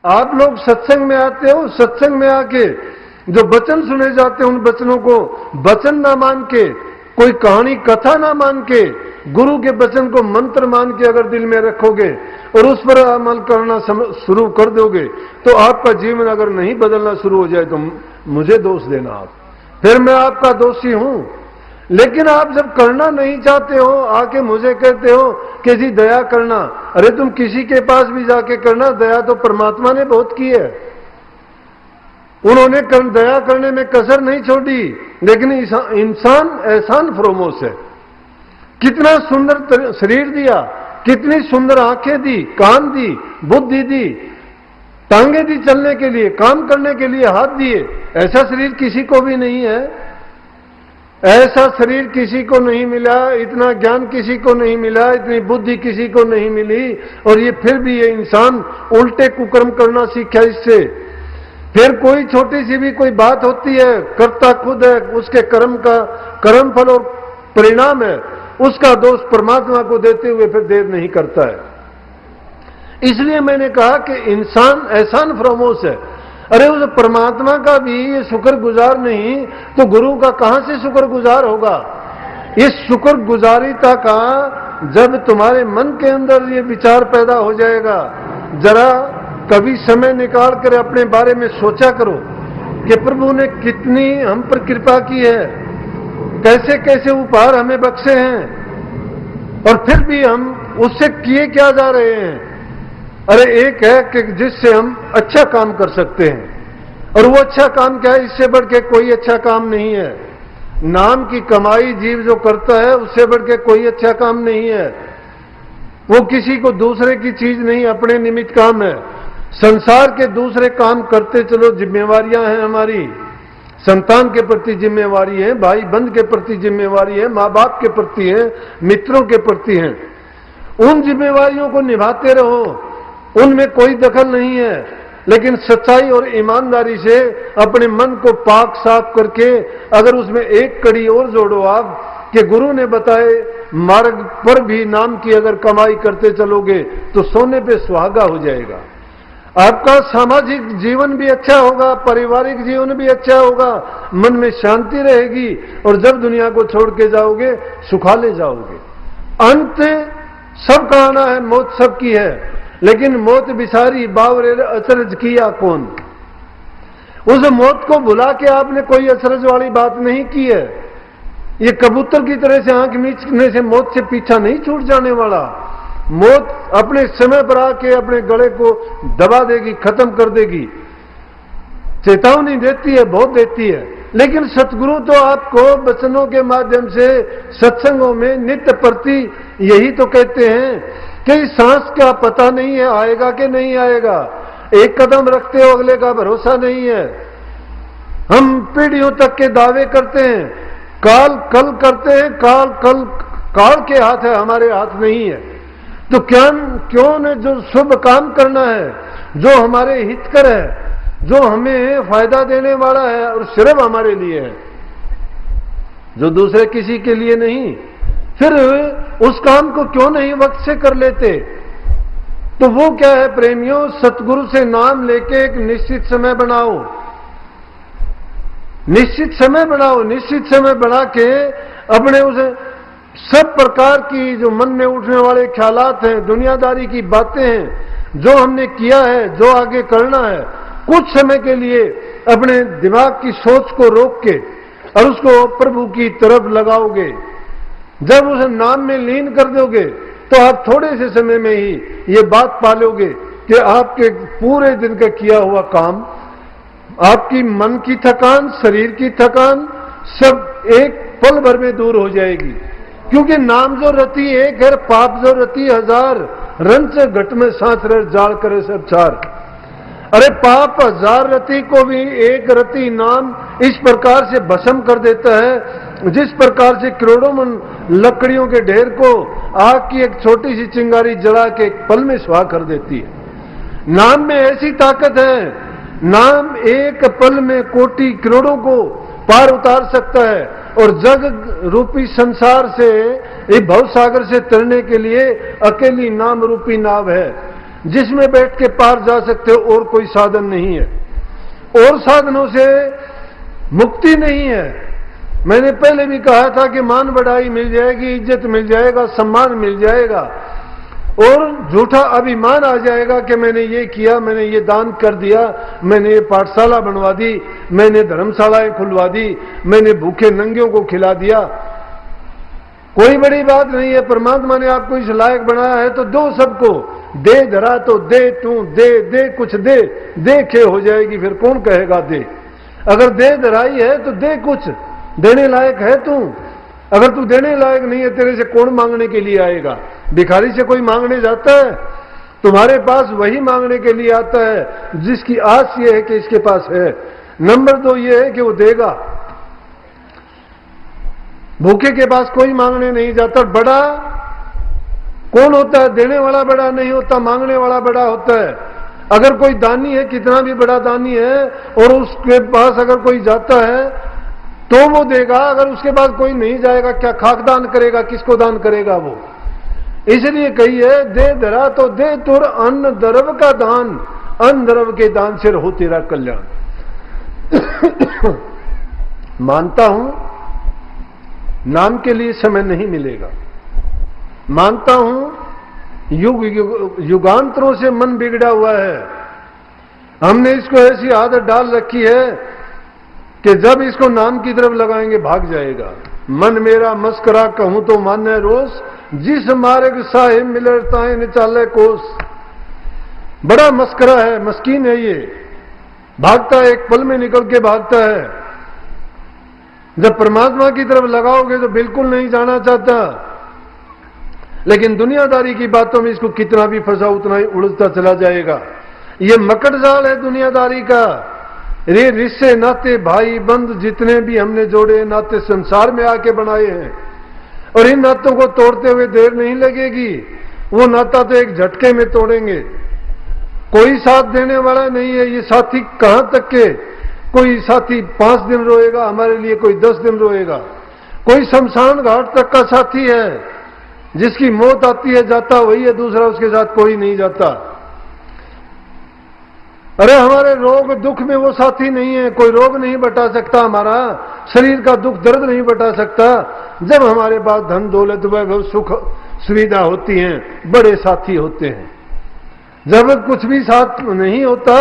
आप लोग सत्संग में आते हो, सत्संग में आके जो वचन सुने जाते हैं उन वचनों को वचन ना मान के, कोई कहानी कथा ना मान के, गुरु के वचन को मंत्र मान के अगर दिल में रखोगे और उस पर अमल करना शुरू कर दोगे तो आपका जीवन अगर नहीं बदलना शुरू हो जाए तो मुझे दोष देना आप, फिर मैं आपका दोषी हूं। लेकिन आप जब करना नहीं चाहते हो, आके मुझे कहते हो कि जी दया करना, अरे तुम किसी के पास भी जाके करना, दया तो परमात्मा ने बहुत की है, उन्होंने दया करने में कसर नहीं छोड़ी। लेकिन इंसान एहसान फरोमोश है, कितना सुंदर शरीर दिया, कितनी सुंदर आंखें दी, कान दी, बुद्धि दी, टांगे दी चलने के लिए, काम करने के लिए हाथ दिए, ऐसा शरीर किसी को भी नहीं है, ऐसा शरीर किसी को नहीं मिला, इतना ज्ञान किसी को नहीं मिला, इतनी बुद्धि किसी को नहीं मिली, और ये फिर भी ये इंसान उल्टे कुकर्म करना सीखा इससे। फिर कोई छोटी सी भी कोई बात होती है, करता खुद है, उसके कर्म का कर्म फल और परिणाम है, उसका दोष परमात्मा को देते हुए फिर देर नहीं करता है। इसलिए मैंने कहा कि इंसान एहसान फरोमोश है। अरे उस परमात्मा का भी ये शुक्रगुजार नहीं तो गुरु का कहां से शुक्रगुजार होगा। इस शुक्रगुजारिता का जब तुम्हारे मन के अंदर ये विचार पैदा हो जाएगा, जरा कभी समय निकाल कर अपने बारे में सोचा करो कि प्रभु ने कितनी हम पर कृपा की है, कैसे कैसे उपहार हमें बख्शे हैं, और फिर भी हम उससे किए क्या जा रहे हैं। अरे एक है कि जिससे हम अच्छा काम कर सकते हैं, और वो अच्छा काम क्या है, इससे बढ़ के कोई अच्छा काम नहीं है। नाम की कमाई जीव जो करता है उससे बढ़ के कोई अच्छा काम नहीं है। वो किसी को दूसरे की चीज नहीं, अपने निमित्त काम है। संसार के दूसरे काम करते चलो, जिम्मेवारियां हैं हमारी, संतान के प्रति जिम्मेवारी है, भाई बंध के प्रति जिम्मेवारी है, माँ बाप के प्रति है, मित्रों के प्रति है। उन जिम्मेवारियों को निभाते रहो, उनमें कोई दखल नहीं है। लेकिन सच्चाई और ईमानदारी से अपने मन को पाक साफ करके अगर उसमें एक कड़ी और जोड़ो आप कि गुरु ने बताए मार्ग पर भी नाम की अगर कमाई करते चलोगे तो सोने पे सुहागा हो जाएगा। आपका सामाजिक जीवन भी अच्छा होगा, पारिवारिक जीवन भी अच्छा होगा, मन में शांति रहेगी, और जब दुनिया को छोड़ के जाओगे सुखाले जाओगे। अंत सबका आना है, मौत सबकी है, लेकिन मौत बिसारी बावरे अचरज किया कौन। उस मौत को भुला के आपने कोई अचरज वाली बात नहीं की है। ये कबूतर की तरह से आंख मीचने से मौत से पीछा नहीं छूट जाने वाला। मौत अपने समय पर आके अपने गले को दबा देगी, खत्म कर देगी, चेतावनी देती है, बहुत देती है। लेकिन सतगुरु तो आपको वचनों के माध्यम से सत्संगों में नित्य प्रति यही तो कहते हैं कि सांस का पता नहीं है आएगा कि नहीं आएगा, एक कदम रखते हो अगले का भरोसा नहीं है। हम पीढ़ियों तक के दावे करते हैं, काल कल करते हैं, काल कल काल के हाथ है, हमारे हाथ नहीं है। तो क्यों ने जो शुभ काम करना है, जो हमारे हितकर है, जो हमें फायदा देने वाला है और सिर्फ हमारे लिए है, जो दूसरे किसी के लिए नहीं, फिर उस काम को क्यों नहीं वक्त से कर लेते। तो वो क्या है प्रेमियों, सतगुरु से नाम लेके एक निश्चित समय बनाओ, निश्चित समय बनाओ, निश्चित समय बना के अपने उसे सब प्रकार की जो मन में उठने वाले ख्यालात हैं, दुनियादारी की बातें हैं, जो हमने किया है, जो आगे करना है, कुछ समय के लिए अपने दिमाग की सोच को रोक के और उसको प्रभु की तरफ लगाओगे। जब उसे नाम में लीन कर दोगे तो आप थोड़े से समय में ही ये बात पालोगे कि आपके पूरे दिन का किया हुआ काम, आपकी मन की थकान, शरीर की थकान सब एक पल भर में दूर हो जाएगी। क्योंकि नाम जो रति एक है, पाप जो रति हजार, रंच घट में सांस रह जाल करे सब चार। अरे पाप हजार रति को भी एक रति नाम इस प्रकार से भस्म कर देता है, जिस प्रकार से करोड़ों मन लकड़ियों के ढेर को आग की एक छोटी सी चिंगारी जला के एक पल में स्वाह कर देती है। नाम में ऐसी ताकत है, नाम एक पल में कोटि करोड़ों को पार उतार सकता है। और जग रूपी संसार से, इस भव सागर से तरने के लिए अकेली नाम रूपी नाव है। जिसमें बैठ के पार जा सकते हो, और कोई साधन नहीं है, और साधनों से मुक्ति नहीं है। मैंने पहले भी कहा था कि मान बढ़ाई मिल जाएगी, इज्जत मिल जाएगा, सम्मान मिल जाएगा, और झूठा अभिमान आ जाएगा कि मैंने ये किया, मैंने ये दान कर दिया, मैंने ये पाठशाला बनवा दी, मैंने धर्मशालाएं खुलवा दी, मैंने भूखे नंगियों को खिला दिया। कोई बड़ी बात नहीं है। परमात्मा ने आपको इस लायक बनाया है तो दो सबको। दे धरा तो दे, तू दे दे कुछ दे, देखे हो जाएगी, फिर कौन कहेगा दे। अगर दे धराई है तो दे कुछ, देने लायक है तू। अगर तू देने लायक नहीं है, तेरे से कौन मांगने के लिए आएगा। भिखारी से कोई मांगने जाता है? तुम्हारे पास वही मांगने के लिए आता है जिसकी आस ये है कि इसके पास है। नंबर 2 ये है कि वो देगा। भूखे के पास कोई मांगने नहीं जाता। बड़ा कौन होता है? देने वाला बड़ा नहीं होता, मांगने वाला बड़ा होता है। अगर कोई दानी है, कितना भी बड़ा दानी है, और उसके पास अगर कोई जाता है तो वो देगा। अगर उसके पास कोई नहीं जाएगा, क्या खाकदान करेगा? किसको दान करेगा वो? इसलिए कही है, दे धरा तो दे तुर अन्न द्रव का दान, अन्न द्रव के दान से रहो तेरा कल्याण। मानता हूं नाम के लिए समय नहीं मिलेगा। मानता हूं युगांतरों से मन बिगड़ा हुआ है। हमने इसको ऐसी आदत डाल रखी है कि जब इसको नाम की तरफ लगाएंगे भाग जाएगा। मन मेरा मस्करा कहूं तो माने रोस, जिस मार्ग साहिब मिलताए न चाले कोस। बड़ा मस्करा है, मस्कीन है ये, भागता है, एक पल में निकल के भागता है। जब परमात्मा की तरफ लगाओगे तो बिल्कुल नहीं जाना चाहता, लेकिन दुनियादारी की बातों में इसको कितना भी फंसा उतना ही उड़ता चला जाएगा। ये मकड़ जाल है दुनियादारी का। रे रिश्ते नाते भाई बंद जितने भी हमने जोड़े, नाते संसार में आके बनाए हैं, और इन नातों को तोड़ते हुए देर नहीं लगेगी। वो नाता तो एक झटके में तोड़ेंगे। कोई साथ देने वाला नहीं है। ये साथी कहां तक के? कोई साथी 5 दिन रोएगा हमारे लिए, कोई 10 दिन रोएगा। कोई शमशान घाट तक का साथी है, जिसकी मौत आती है जाता वही है, दूसरा उसके साथ कोई नहीं जाता। अरे हमारे रोग दुख में वो साथी नहीं है। कोई रोग नहीं बता सकता, हमारा शरीर का दुख दर्द नहीं बता सकता। जब हमारे पास धन दौलत वैभव सुख सुविधा होती हैं, बड़े साथी होते हैं। जब कुछ भी साथ नहीं होता,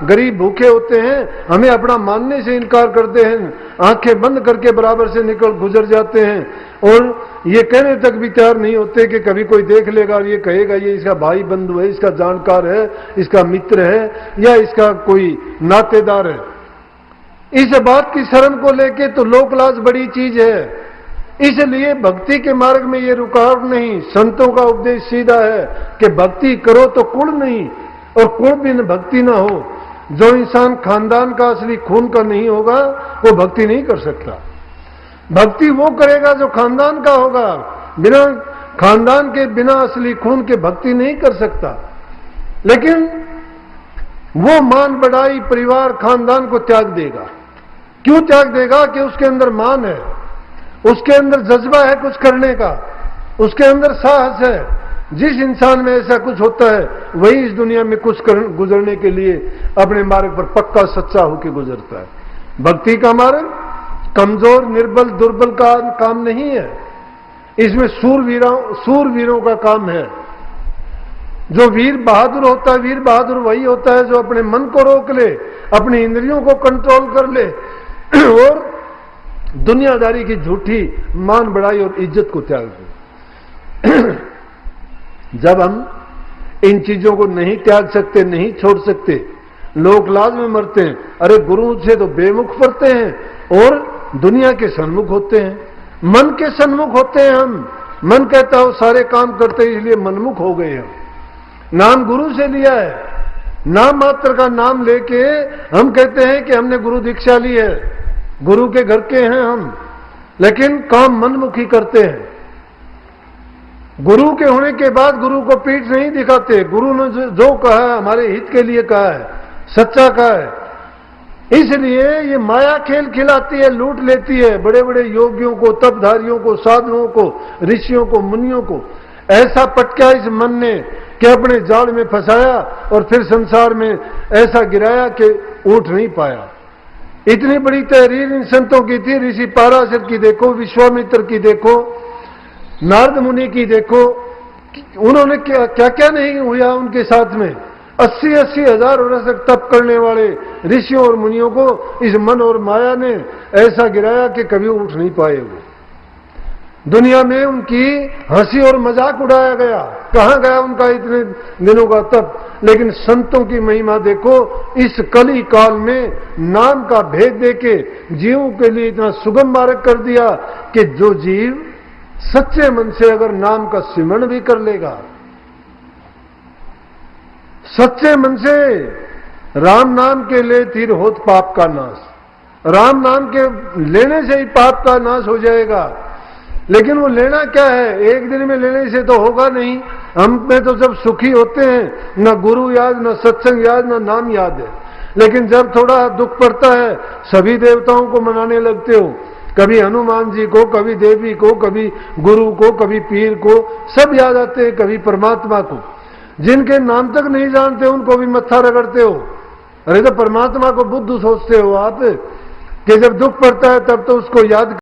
गरीब भूखे होते हैं, हमें अपना मानने से इनकार करते हैं, आंखें बंद करके बराबर से निकल गुजर जाते हैं, और ये कहने तक भी तैयार नहीं होते कि कभी कोई देख लेगा और ये कहेगा ये इसका भाई बंधु है, इसका जानकार है, इसका मित्र है, या इसका कोई नातेदार है। इस बात की शर्म को लेके तो लोकलाज बड़ी चीज है। इसलिए भक्ति के मार्ग में ये रुकावट नहीं। संतों का उपदेश सीधा है कि भक्ति करो तो कुल नहीं, और कुल बिन भक्ति ना हो। जो इंसान खानदान का असली खून का नहीं होगा वो भक्ति नहीं कर सकता। भक्ति वो करेगा जो खानदान का होगा। बिना खानदान के, बिना असली खून के भक्ति नहीं कर सकता। लेकिन वो मान बढ़ाई परिवार खानदान को त्याग देगा। क्यों त्याग देगा? कि उसके अंदर मान है, उसके अंदर जज्बा है कुछ करने का, उसके अंदर साहस है। जिस इंसान में ऐसा कुछ होता है वही इस दुनिया में कुछ गुजरने के लिए अपने मार्ग पर पक्का सच्चा होकर गुजरता है। भक्ति का मार्ग कमजोर निर्बल दुर्बल का काम नहीं है। इसमें सूरवीरों का काम है। जो वीर बहादुर होता है, वीर बहादुर वही होता है जो अपने मन को रोक ले, अपनी इंद्रियों को कंट्रोल कर ले, और दुनियादारी की झूठी मान बढ़ाई और इज्जत को त्याग दे। जब हम इन चीजों को नहीं त्याग सकते, नहीं छोड़ सकते, लोक लाज में मरते हैं। अरे गुरु से तो बेमुख पड़ते हैं और दुनिया के सन्मुख होते हैं, मन के सन्मुख होते हैं। हम मन कहता हो सारे काम करते हैं, इसलिए मनमुख हो गए हम। नाम गुरु से लिया है, नाम मात्र का नाम लेके हम कहते हैं कि हमने गुरु दीक्षा ली है, गुरु के घर के हैं हम, लेकिन काम मनमुखी करते हैं। गुरु के होने के बाद गुरु को पीठ नहीं दिखाते। गुरु ने जो कहा है हमारे हित के लिए कहा है, सच्चा कहा है। इसलिए ये माया खेल खिलाती है, लूट लेती है बड़े बड़े योगियों को, तपधारियों को, साधुओं को, ऋषियों को, मुनियों को। ऐसा पटका इस मन ने कि अपने जाल में फंसाया और फिर संसार में ऐसा गिराया कि उठ नहीं पाया। इतनी बड़ी तहरीर इन संतों की थी। ऋषि पाराशर की देखो, विश्वामित्र की देखो, नारद मुनि की देखो, उन्होंने क्या क्या क्या नहीं हुआ उनके साथ में। 80-80 हजार वर्ष तक तप करने वाले ऋषियों और मुनियों को इस मन और माया ने ऐसा गिराया कि कभी उठ नहीं पाए। वो दुनिया में उनकी हंसी और मजाक उड़ाया गया। कहां गया उनका इतने दिनों का तप। लेकिन संतों की महिमा देखो, इस कली काल में नाम का भेद देके जीवों के लिए इतना सुगम मार्ग कर दिया कि जो जीव सच्चे मन से अगर नाम का सिमरण भी कर लेगा, सच्चे मन से राम नाम के ले तीर होत पाप का नाश। राम नाम के लेने से ही पाप का नाश हो जाएगा। लेकिन वो लेना क्या है, एक दिन में लेने से तो होगा नहीं। हम में तो जब सुखी होते हैं न गुरु याद, न सत्संग याद, न नाम याद है। लेकिन जब थोड़ा दुख पड़ता है सभी देवताओं को मनाने लगते हो, कभी हनुमान जी को, कभी देवी को, कभी गुरु को, कभी पीर को, सब याद आते हैं, कभी परमात्मा को। जिनके नाम तक नहीं जानते उनको भी मत्था रगड़ते हो। अरे तो परमात्मा को बुद्ध सोचते हो आप कि जब दुख पड़ता है तब तो उसको याद